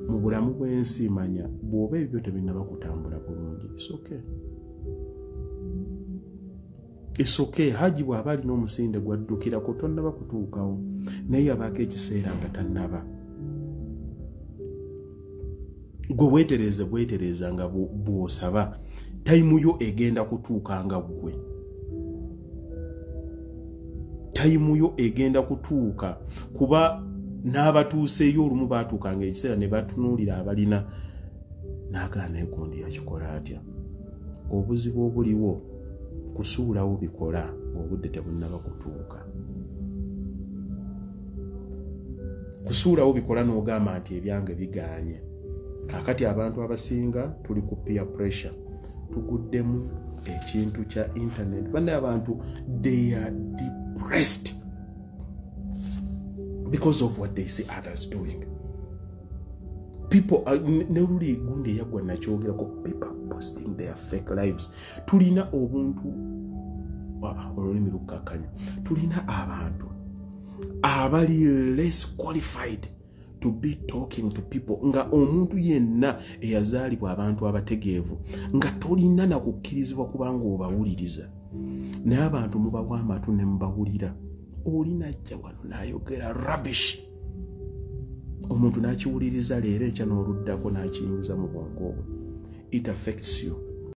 mu bulamu bw'ensi manya bw'oba ebyo tebinnaba kutambula bulungi. It's okay. Haji bw'aba alina omusinde gwaddukirako tonnaba kutuukawo naye yabaako ekiseera nga tannaba. Gwe weetereza nga bw'osaba tayimu yo egenda kutuuka nga ggwe. Tayimu yo egenda kutuuka kuba n'abatuuseyo olumu baatuukanga ekiseera ne batunuulira abalina n'agaana egundi yakikola atya. Obuzibu obuliwo kusuulawo bikola obudde tebunnaba kutuuka. Kusuulawo bikola n'ogamba nti ebyange bigaanye. Kakati abantu abasinga tuli ku peer pressure. Tuguddemu ekintu kya internet. Bane abantu they are depressed because of what they see others doing. People are neruli gundi yagwa nakyogerako, people posting their fake lives. Tulina obuntu olulimi lukakanya. Tulina abantu abali less qualified to be talking to people nga omuntu yenna eyazaalibwa abantu abategeevu nga tolina na kukkirizibwa kubanga obawuliriza. Naye abantu mubawa amatu ne mubawulira. Olina ajja wano n'ayogera rubbish. Omuntu n'akiwuliriza leero ekya n'oluddako n'akiyingiza mu bwongo bwe. It affects you.